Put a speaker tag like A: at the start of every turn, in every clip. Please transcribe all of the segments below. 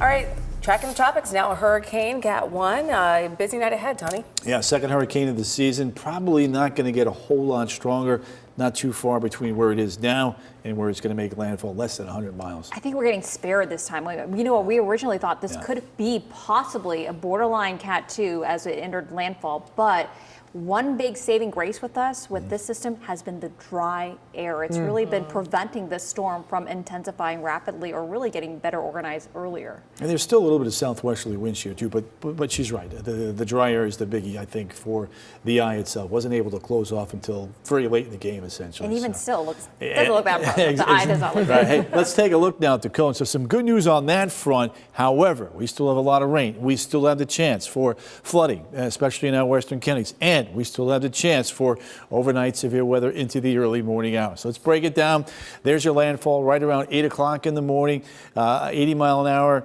A: All right, tracking the tropics now. A hurricane, Cat 1. Busy night ahead, Tony.
B: Yeah, second hurricane of the season. Probably not going to get a whole lot stronger. Not too far between where it is now and where it's going to make landfall, less than 100 miles.
C: I think we're getting spared this time. You know what, we originally thought this could be possibly a borderline Cat 2 as it entered landfall, but one big saving grace with us, with this system, has been the dry air. It's really been preventing this storm from intensifying rapidly or really getting better organized earlier.
B: And there's still a little bit of southwesterly wind shear too, but she's right. The dry air is the biggie, I think, for the eye itself. Wasn't able to close off until very late in the game, essentially.
C: And even still, doesn't look bad. The eye does not look
B: right.
C: good.
B: Hey, let's take a look now at the cone. So some good news on that front. However, we still have a lot of rain. We still have the chance for flooding, especially in our western counties. And we still have the chance for overnight severe weather into the early morning hours. So let's break it down. There's your landfall right around 8 o'clock in the morning. 80-mile-an-hour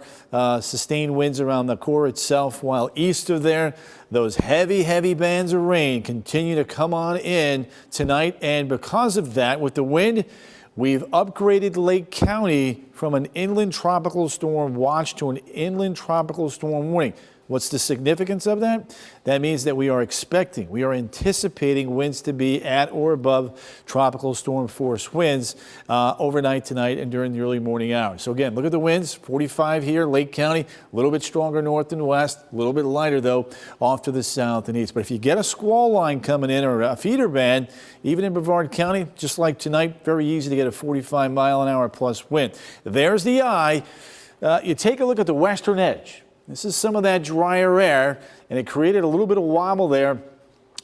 B: sustained winds around the core itself, while east of there, those heavy bands of rain continue to come on in tonight. And because of that, with the wind, we've upgraded Lake County from an inland tropical storm watch to an inland tropical storm warning. What's the significance of that? That means that we are anticipating winds to be at or above tropical storm force winds overnight tonight and during the early morning hours. So again, look at the winds, 45 here, Lake County, a little bit stronger north and west, a little bit lighter though off to the south and east. But if you get a squall line coming in or a feeder band, even in Brevard County, just like tonight, very easy to get a 45-mile-an-hour plus wind. There's the eye. You take a look at the western edge. This is some of that drier air, and it created a little bit of wobble there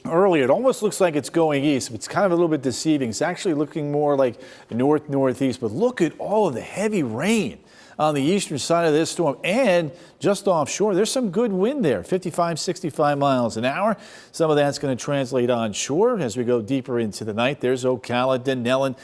B: earlier. It almost looks like it's going east. It's kind of a little bit deceiving. It's actually looking more like northeast, but look at all of the heavy rain on the eastern side of this storm and just offshore. There's some good wind there, 55, 65 miles an hour. Some of that's going to translate onshore as we go deeper into the night. There's Ocala, Denellen,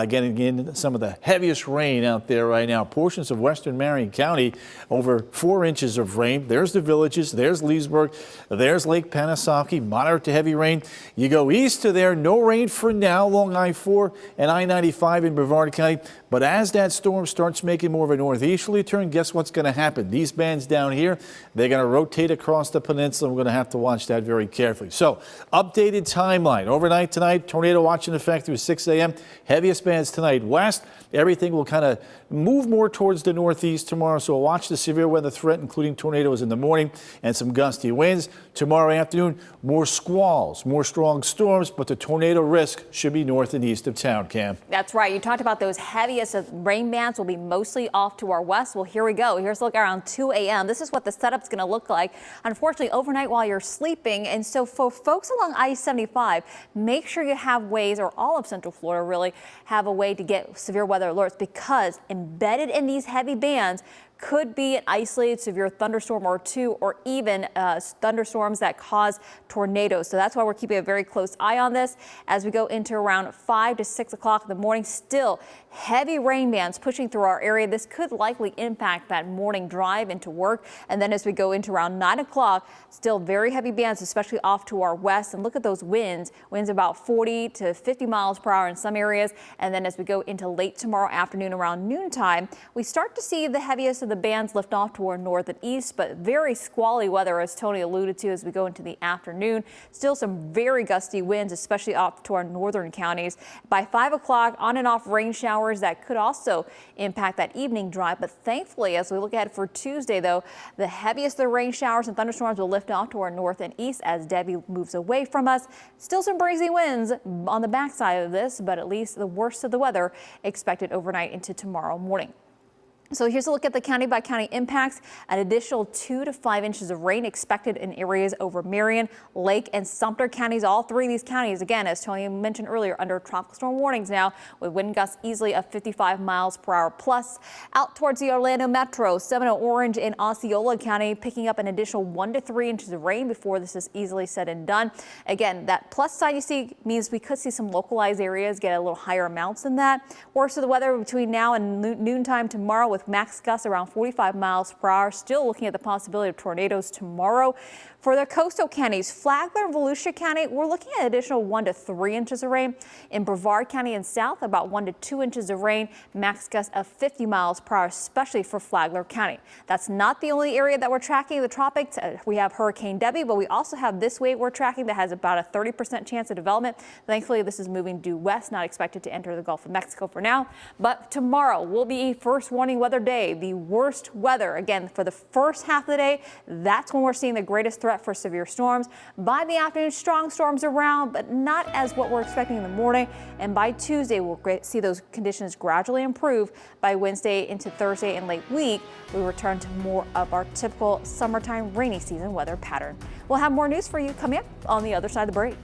B: getting in some of the heaviest rain out there right now. Portions of western Marion County, over 4 inches of rain. There's the Villages, there's Leesburg, there's Lake Panasoffkee, moderate to heavy rain. You go east to there, no rain for now along I-4 and I-95 in Brevard County. But as that storm starts making more of a northeasterly turn, guess what's going to happen? These bands down here, they're going to rotate across the peninsula. We're going to have to watch that very carefully. So, updated timeline. Overnight tonight, tornado watch in effect through 6 a.m. Heaviest bands tonight west. Everything will kind of move more towards the northeast tomorrow. So, watch the severe weather threat, including tornadoes in the morning and some gusty winds. Tomorrow afternoon, more squalls, more strong storms, but the tornado risk should be north and east of town, Cam.
C: That's right. You talked about those heaviest rain bands will be mostly off to our west. Well, here we go. Here's a look around 2 a.m. This is what the setup's going to look like, unfortunately, overnight while you're sleeping. And so for folks along I-75, make sure you have ways, or all of Central Florida really, have a way to get severe weather alerts, because embedded in these heavy bands could be an isolated severe thunderstorm or two, or even thunderstorms that cause tornadoes. So that's why we're keeping a very close eye on this as we go into around 5 to 6 o'clock in the morning. Still heavy rain bands pushing through our area. This could likely impact that morning drive into work. And then as we go into around 9 o'clock, still very heavy bands, especially off to our west. And look at those winds about 40 to 50 miles per hour in some areas. And then as we go into late tomorrow afternoon around noontime, we start to see the heaviest of the bands lift off toward north and east, but very squally weather, as Tony alluded to, as we go into the afternoon. Still some very gusty winds, especially off to our northern counties. By 5 o'clock, on and off rain showers that could also impact that evening drive. But thankfully, as we look ahead for Tuesday, though, the heaviest of the rain showers and thunderstorms will lift off to our north and east as Debbie moves away from us. Still some breezy winds on the backside of this, but at least the worst of the weather expected overnight into tomorrow morning. So here's a look at the county by county impacts. An additional 2 to 5 inches of rain expected in areas over Marion, Lake, and Sumter counties. All three of these counties, again, as Tony mentioned earlier, under tropical storm warnings now, with wind gusts easily of 55 miles per hour plus. Out towards the Orlando Metro, Seminole, Orange, and Osceola County picking up an additional 1 to 3 inches of rain before this is easily said and done. Again, that plus side you see means we could see some localized areas get a little higher amounts than that. Worst of the weather between now and noontime tomorrow, with max gusts around 45 miles per hour. Still looking at the possibility of tornadoes tomorrow. For the coastal counties, Flagler and Volusia County, we're looking at additional 1 to 3 inches of rain. In Brevard County and south, about 1 to 2 inches of rain, max gusts of 50 miles per hour, especially for Flagler County. That's not the only area that we're tracking in the tropics. We have Hurricane Debbie, but we also have this wave we're tracking that has about a 30% chance of development. Thankfully, this is moving due west, not expected to enter the Gulf of Mexico for now. But tomorrow will be first warning weather day, the worst weather. Again, for the first half of the day, that's when we're seeing the greatest threat for severe storms. By the afternoon, strong storms around, but not as what we're expecting in the morning. And by Tuesday, we'll see those conditions gradually improve. By Wednesday into Thursday and late week, we return to more of our typical summertime rainy season weather pattern. We'll have more news for you coming up on the other side of the break.